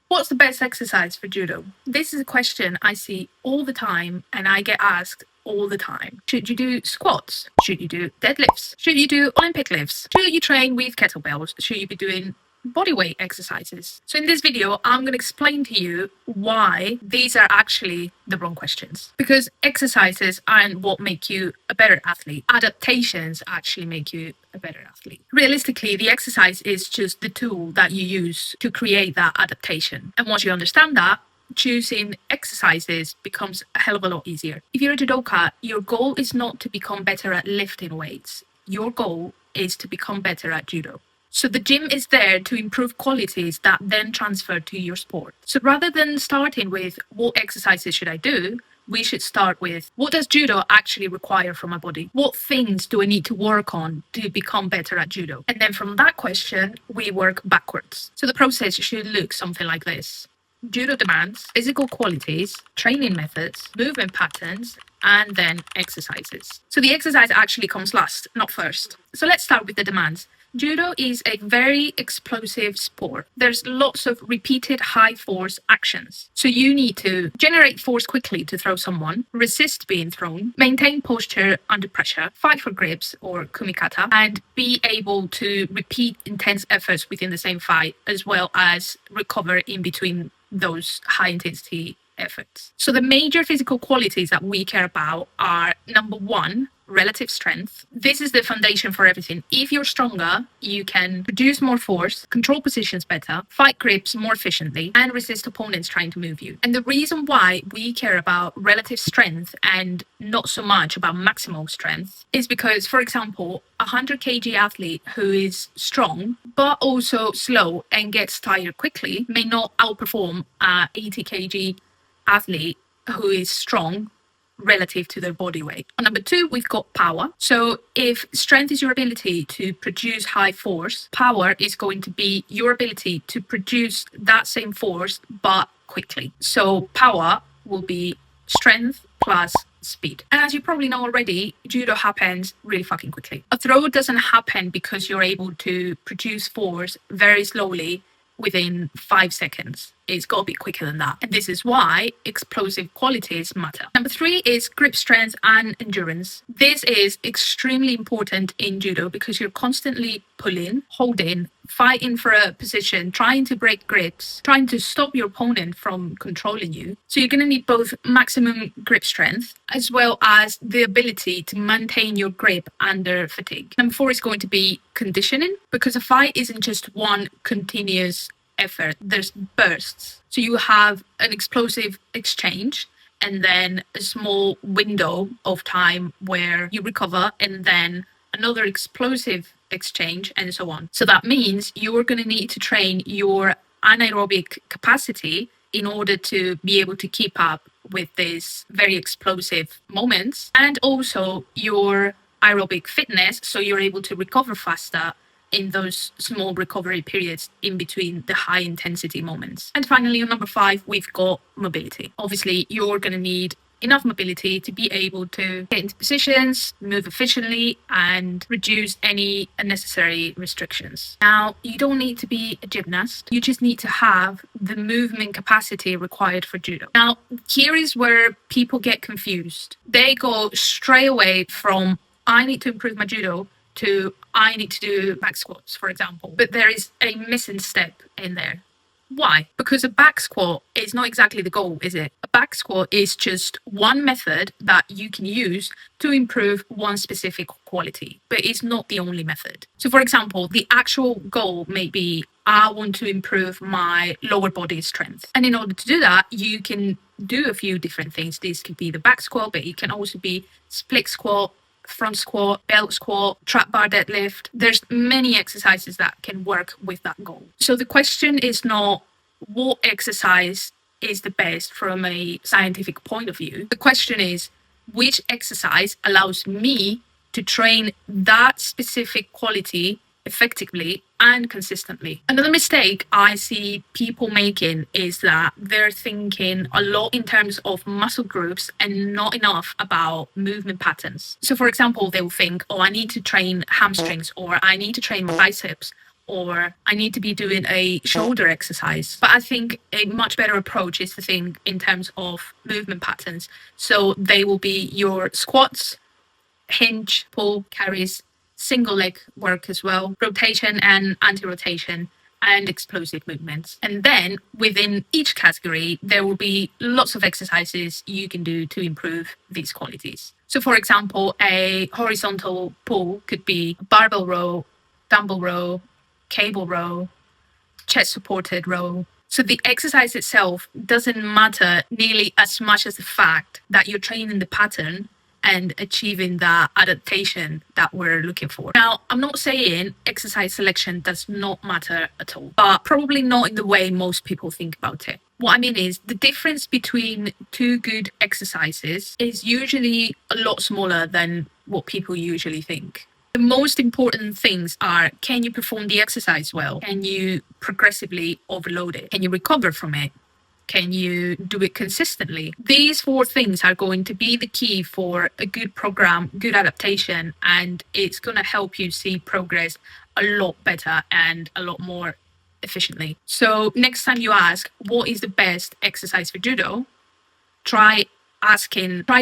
What's the best exercise for judo? This is a question I see all the time and I get asked all the time. Should you do squats? Should you do deadlifts? Should you do Olympic lifts? Should you train with kettlebells? Should you be doing bodyweight exercises? So in this video, I'm going to explain to you why these are actually the wrong questions. Because exercises aren't what make you a better athlete. Adaptations actually make you a better athlete. Realistically, the exercise is just the tool that you use to create that adaptation. And once you understand that, choosing exercises becomes a hell of a lot easier. If you're a judoka, your goal is not to become better at lifting weights. Your goal is to become better at judo. So the gym is there to improve qualities that then transfer to your sport. So rather than starting with what exercises should I do, we should start with what does judo actually require from my body? What things do I need to work on to become better at judo? And then from that question, we work backwards. So the process should look something like this. Judo demands physical qualities, training methods, movement patterns, and then exercises. So the exercise actually comes last, not first. So let's start with the demands. Judo is a very explosive sport. There's lots of repeated high force actions. So you need to generate force quickly to throw someone, resist being thrown, maintain posture under pressure, fight for grips or kumikata, and be able to repeat intense efforts within the same fight, as well as recover in between those high intensity efforts. So the major physical qualities that we care about are number one, relative strength. This is the foundation for everything. If you're stronger, you can produce more force, control positions better, fight grips more efficiently, and resist opponents trying to move you. And the reason why we care about relative strength and not so much about maximal strength is because, for example, a 100 kg athlete who is strong but also slow and gets tired quickly may not outperform a 80 kg athlete who is strong relative to their body weight. Number two, we've got power. So if strength is your ability to produce high force, power is going to be your ability to produce that same force but quickly. So power will be strength plus speed. And as you probably know already, judo happens really fucking quickly. A throw doesn't happen because you're able to produce force very slowly within 5 seconds. It's got to be quicker than that. And this is why explosive qualities matter. Number three is grip strength and endurance. This is extremely important in judo because you're constantly pulling, holding, fighting for a position, trying to break grips, trying to stop your opponent from controlling you. So you're going to need both maximum grip strength as well as the ability to maintain your grip under fatigue. Number four is going to be conditioning, because a fight isn't just one continuous effort. There's bursts. So you have an explosive exchange and then a small window of time where you recover and then another explosive exchange and so on. So that means you're going to need to train your anaerobic capacity in order to be able to keep up with these very explosive moments, and also your aerobic fitness, so you're able to recover faster in those small recovery periods in between the high intensity moments. And finally, on number five, we've got mobility. Obviously, you're going to need enough mobility to be able to get into positions, move efficiently, and reduce any unnecessary restrictions. Now, you don't need to be a gymnast. You just need to have the movement capacity required for judo. Now, here is where people get confused. They go straight away from, I need to improve my judo, to I need to do back squats, for example. But there is a missing step in there. Why? Because a back squat is not exactly the goal, is it? A back squat is just one method that you can use to improve one specific quality, but it's not the only method. So for example, the actual goal may be, I want to improve my lower body strength. And in order to do that, you can do a few different things. This could be the back squat, but it can also be split squat, front squat, belt squat, trap bar deadlift. There's many exercises that can work with that goal. So the question is not what exercise is the best from a scientific point of view. The question is which exercise allows me to train that specific quality effectively and consistently. Another mistake I see people making is that they're thinking a lot in terms of muscle groups and not enough about movement patterns. So for example, they'll think, oh, I need to train hamstrings or I need to train my biceps or I need to be doing a shoulder exercise. But I think a much better approach is to think in terms of movement patterns. So they will be your squats, hinge, pull, carries, single leg work as well, rotation and anti-rotation, and explosive movements. And then within each category, there will be lots of exercises you can do to improve these qualities. So for example, a horizontal pull could be barbell row, dumbbell row, cable row, chest supported row. So the exercise itself doesn't matter nearly as much as the fact that you're training the pattern and achieving that adaptation that we're looking for. Now, I'm not saying exercise selection does not matter at all, but probably not in the way most people think about it. What I mean is the difference between two good exercises is usually a lot smaller than what people usually think. The most important things are, can you perform the exercise well? Can you progressively overload it? Can you recover from it? Can you do it consistently? These four things are going to be the key for a good program, good adaptation, and it's going to help you see progress a lot better and a lot more efficiently. So next time you ask, what is the best exercise for judo? Try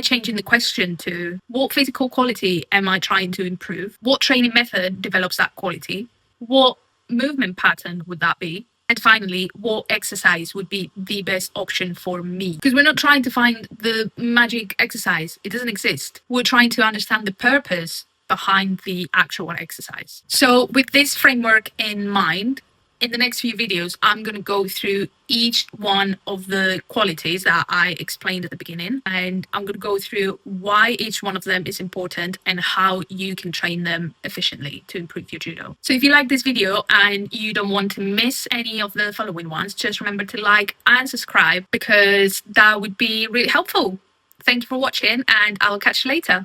changing the question to, what physical quality am I trying to improve? What training method develops that quality? What movement pattern would that be? And finally, what exercise would be the best option for me? Because we're not trying to find the magic exercise. It doesn't exist. We're trying to understand the purpose behind the actual exercise. So with this framework in mind, in the next few videos, I'm going to go through each one of the qualities that I explained at the beginning, and I'm going to go through why each one of them is important and how you can train them efficiently to improve your judo. So if you like this video and you don't want to miss any of the following ones, just remember to like and subscribe, because that would be really helpful. Thank you for watching, and I'll catch you later.